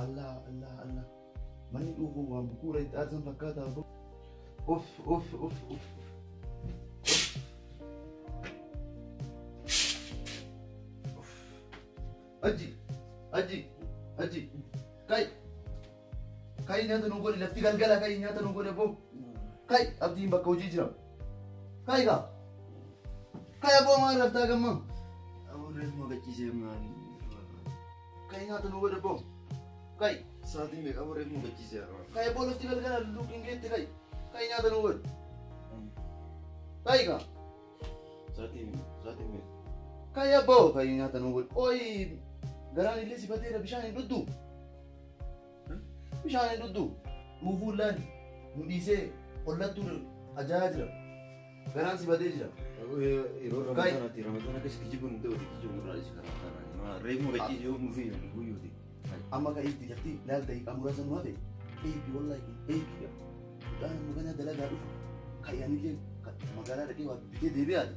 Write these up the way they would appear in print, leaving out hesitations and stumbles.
Allah. Mani dhufu waan bukuura itti aarsan fakkaata. Uff. Aji. Kai nyaata nu godhe lafti galgala kai nyaata nu godhe boo. Kai abdiin bakka hojii jira. Kai gaa. Kai aboo maal raftaa gamma. Aburreef magachiisee maali? Kai nyaata nu godhe boo. Kai. Saatiin meeqa aburreef magachiisee argaa? Kai aboo lafti galgala luukiin geetti kai. Kai nyaata nu godhe. Kai gaa. Saatiin meeqa? Kai aboo kai nyaata nu godhe. Oyi garaan illee sifateera bishaan hin dhudhu. Bishaan hin dhudhu. Dhuufuullaan nu dhiisee hollattuu ajaa'aa jira. Garaan sifatee jira. Yeroo ramadaanaatti ramadaan akkasitti jibuun ta'u jibuun muraalis karaa reefu magachiisee yoo nuufii guyyuuti. Amma kan itti jatti laal ta'e qaamuraasa nu hafe eebi wallaahi eebi dhaan magana dalagaa dhufu kayyaanillee magaalaa dhaqee waa bitee deebi'aati.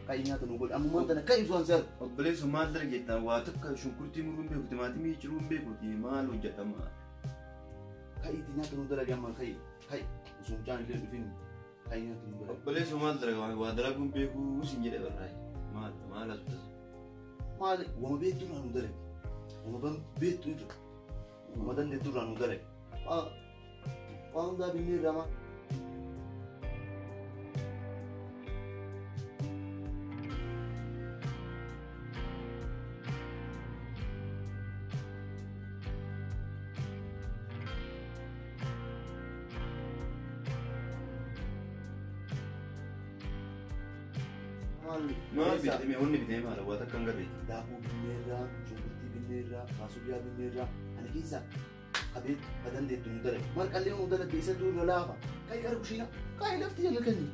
Kai nyaata nu godhe amma tana kai zuwan sar obboleessu maal dara jettaa waa takka shunkurtii muruun beeku timaatimii ciruun beekuti maal hojjetama kai itti nyaata nu dalage amma kai osoo mucaan illee dhufin kai nyaata nu dalage obboleessu maal dara waa dalaguun beeku sin jedhe barraay maal asutas maal wama beektu irraa nu dalage wama beektu irra wama dandeettu irraa nu dalage waan hundaa binnee irraa maa maal bitame onni bitame maal waa takka hin gabeeti daakuu binneerraa shunkurtii binneerraa kaasubiyaa binneerraa ani keessa qabeet ka dandeettu nu dalage marqallee nu dalage isa duurra laafa kai gara kushiina kai lafti jala kenni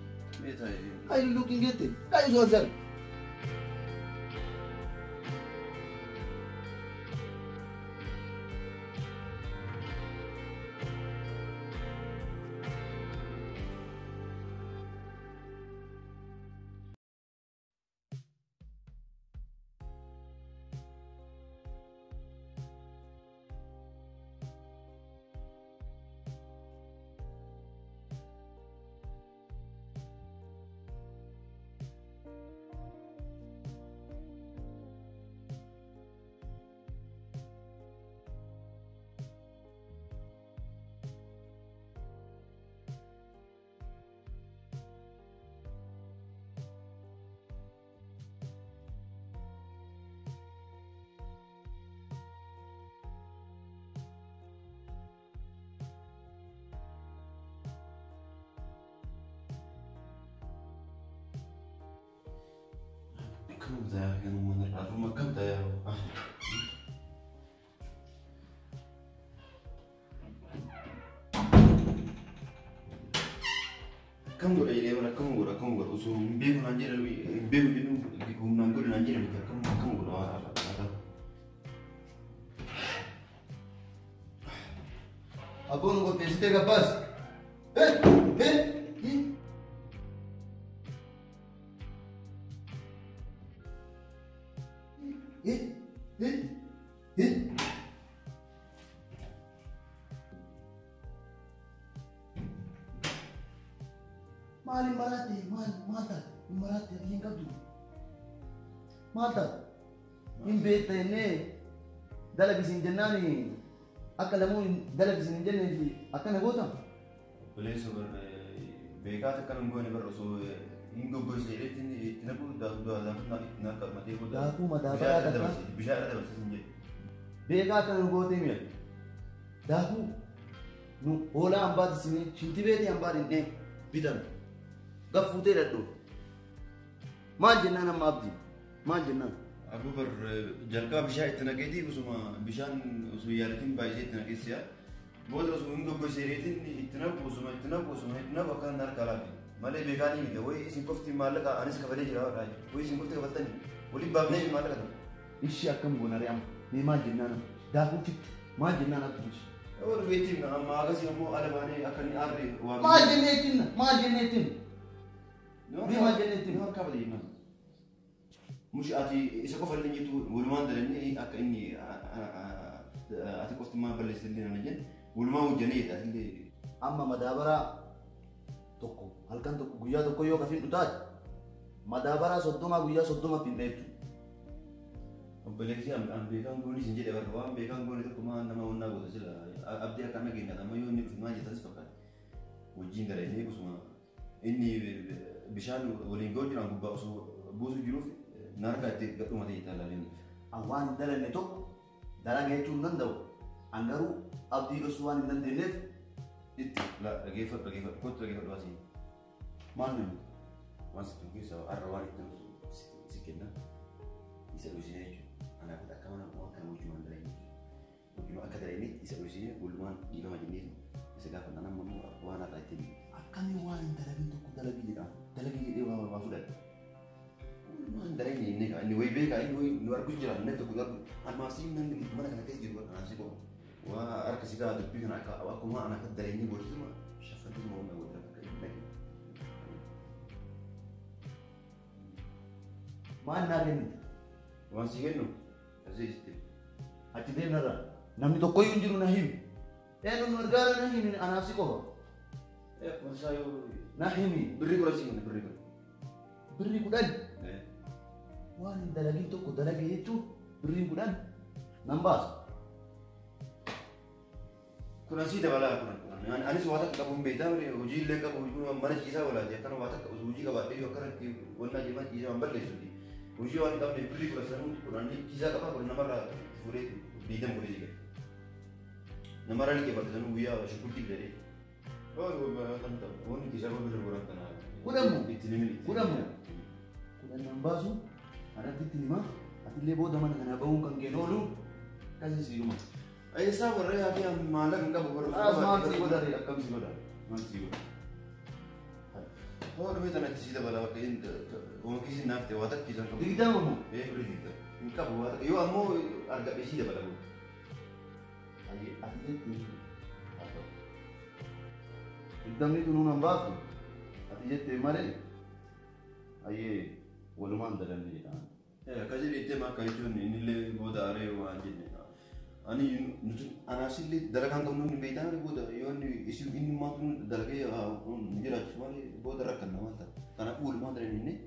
kai lulluuqiin geette kai zuwa zara كم ذا كانوا من الأرض كم ذا يا كم قول إيه ولا كم قول وسو بيجو نانجيل بيجو بيجو نانجول نانجيل كم قول هذا أبون को बेचते का बस Marate yang kau tu, mata, ini bete ni, dalam kisah jenah ni, akalamu dalam kisah jenah ni, akan apa tu? Boleh sebab bekat akan membuat ni berusaha, ingin buat sesuatu ni, tidak pun dah nak mati pun. Dah aku mata apa ada bisa ada sendiri. Bekat akan membuat ni, dah aku, nu olah ambat sini, cinti bete ambat ini, bidan, gak futer ada. ما جننا ما أبدي ما جننا أبو بر جلكا بشاء تناقيتي وسما بشان وسويالتين بايزيت تناقيسيا بود وسما إنكو بسيريتين وسما وكان نار كلامي مالي بيكاني ميدا وي سينكوفتي مالك أنس كفلي جرا راي وي سينكوفتي كفلتني ولي بابني مالك هذا إيش أكمل بوناري أم ما جننا داكو تيت ما جننا تبش أول فيتين ما أغسي أمو ألماني أكني أري ما جنيتين ما جنيتين ما كفلي ما مش أتي إذا كفر لي تو ولمان دلني أكني ati qoftummaa balleessillee nana jenna walumaa hojjaneedha illee. Amma madaabaraa tokko halkan tokko guyyaa tokko yoo kafin dhutaate madaabaraa 30 guyyaa 30 hin dheechu. Obboleessi an beekan goonii sin jedhe barra waan beekan goonii tokko maan nama onnaa goota sila abdii akka nageenya amma yoo inni dhufumaa jettas fakkaata. Wajjin gara inni kusuma inni bishaan waliin ga'u jiraan gubbaa osoo buusu jiruuf narka itti gadhumatee itaalaaleen. An waan hin dalanne tokko dalaga jechuun hin danda'u. An garuu abdii dhosuu waan hin dandeenyeef itti dhageeffadhu kottu dhageeffadhu asii. Maal nuyi? Waan si keessa har'a waan itti si kenna isa dhusinee jechuudha. Anaaf akka mana waan kana hojii waan dalagee hojii akka dalagee isa dhusinee walumaan dhiifama jennee isa gaafa nama waan har'a ittiin akkamii waan hin dalagin tokko dalagii jedhama. Dalagii jedhee waa fudhate. Waan dalagee inni wayi beekaa inni nu arguu jira inni tokko garuu almaasii namni mana kana keessa jiru kanaan si qabu. Waa harka si gaa dubbii kana akkuma ana akka dalagee godhatuma shaffatuu moo na godhata akka hin dhagee. Maal naa kenni? Waan si kennu asii jirti. Ati deemnarra namni tokkoyyuu hin jiru na himi. Eenyu nu gargaara na himi anaaf si qofa. Kunsaa yoo Na himi. birrii kudha si kenna birrii kudha. Birrii 10. Waan hin dalagin tokko dalage jechuun birrii 10 nan baasa. Kun asii dabalaa kun anis waa takka qabuun beektaa hojii illee qabu mana ciisaa walaati akkana waa takka hojii qabaadhee yoo akkanatti wannaa jiruun ciisaa waan balleessuuti. Hojii waan qabne birrii kudha sanuu kudhanii ciisaa qabaa kun namarraa fuudhee diidama godhee jira. Namarraa liqeeffate sanuu guyyaa shukkurtii bitatee. Wanni ciisaa birrii godhan kana. Kudhamu. Itti nimini. Kudhamu. Kudhan nan baasu anatti itti himaa atillee booda mana kana bahuun kan keen oolu akkasii siidhuma. Aisyah warra yaati maallaqa hin qabu warra. Maal si godhare akkam si godhare? Maal si godhare? Waan dhumee tanatti si dabala bakka inni oomishni naaf ta'e waa takka isaan qabu. Digdama moo? Birrii digdama. Hin qabu waa takka yoo ammoo argadhee si dabala booda. Ati jettee digdamni tunu nan baaftu ati jettee malee ayyee walumaan dalanne jedhaan. Akkasii jettee maa akka jechuun innillee booda aree waan jenne. Ani nuti anaasillee dalagaan qabu nuti beektaa booda yoo isin inni maatu dalagee jiraachu malee booda rakkanna waan ta'a. Kanaafuu walumaan dalagee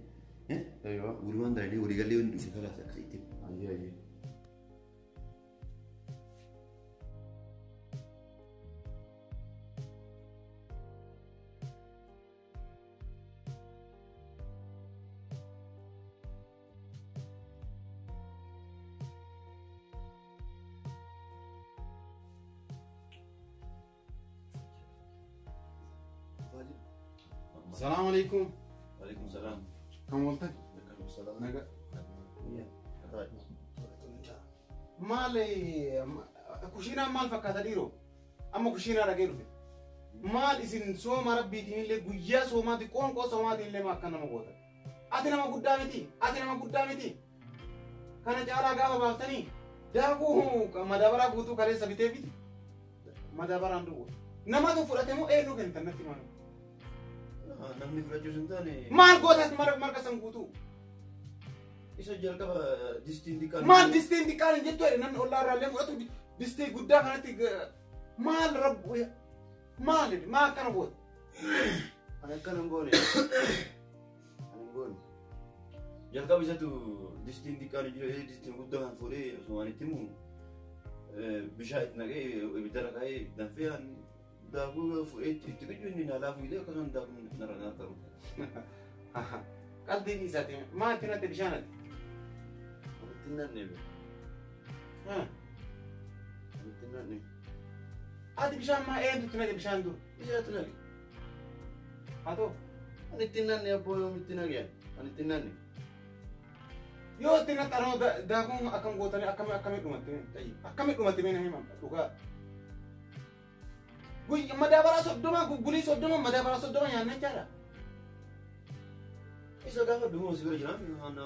walumaan dalagee waliigallee wanti dhufe kalaas akkasitti. Ayyee. السلام عليكم. وعليكم السلام. كم ولتك؟ وعليكم السلام. نجا. طيب. مالي كوشينا مال فكاتا ديرو. أما كوشينا رجيرو. مال إسين سوما ربي تين اللي جويا سوما تي كون كو سوما تين اللي ما كنا مقوتا. أتينا ما قدامتي. أتينا ما قدامتي. كنا جارا قاوا بافتني. داكو مدابرا بوتو كاري سبيتي بيتي. مدابرا ندو. نما تو فراتمو إيه نو كنتنا تمانو. Namni fudhachuu sun taane. Maal gootas marga san guutuu? Isa jalqaba distiin diqqaan. Maal distiin diqqaan jettu namni ollaa irraallee fudhatu distii guddaa kanatti maal rabbu maal akkana goota? Ani akkana hin goone. Ani hin goone. Jalqaba isatu distiin diqqaan jira distiin guddaa kan fuudhee osoo waan itti himu bishaan itti naqee ibidda naqee danfee daakuu fuudhee itti qicuu inni naalaa fuudhee akkasumas daakuu narra qabu. Qalbiin isaati maal itti naqee bishaanati? Itti naqnee be. Itti naqnee. Ati bishaan maa eenyutu itti naqee bishaan dur? Bishaatu naqe. Haa ta'u. Ani itti naqnee abboo yoom itti naqee? Ani itti naqnee. Yoo itti naqanoo daakuun akkam gootanii akkamii dhumatti mee nama dhugaa. Madaabara soddoma bulii soddoma madaabara soddoma nyaanna jechaadha. Isa gaafa dhumu si bira jiraan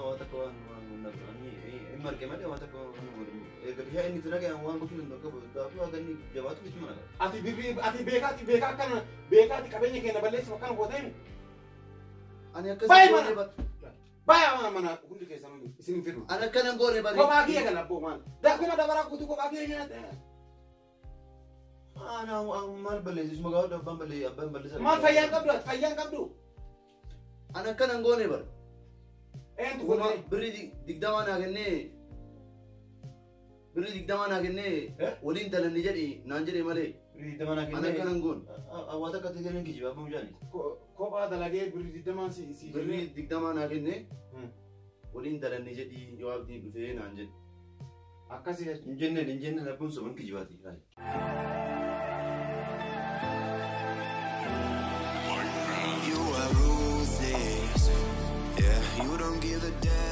waan takka waan hin marqee malee waan takka bishaan inni itti naqee waan gochuu danda'u qabu daakuu akka inni jabaatu itti mana qaba. Ati beekaa akkana qabeenya keenya balleessu akkana goota himu. Ani akkasii Baay'ee mana hundi keessan isin fidu. Ani akkana goone bari. Kophaa kiyya kan abboo maal? Daakuu madaabara guutuu kophaa kiyya nyaata. Ana mal balleessu isuma gaa'u abbaan balleessaa. Maal fayyaan qabdu ati fayyaan qabdu? Ana akkanan goone bara. Eentu Kuma godhee? birrii digdamaa naa kennee birrii digdamaa naa kennee waliin dalanni jedhi naan jedhe malee. Damanaa Ana akkanan goone. Hawaasa akka ta'e galan kijiba abbaa mucaani. Kophaa dalagee birrii digdamaan si Birrii digdamaa naa kennee waliin dalanni jedhi yoo abdiin dhufee naan jedhe. akkasii jechuudha. Hin jenneen abbuun soban kijibaati. You are ruthless, yeah, you don't give a damn.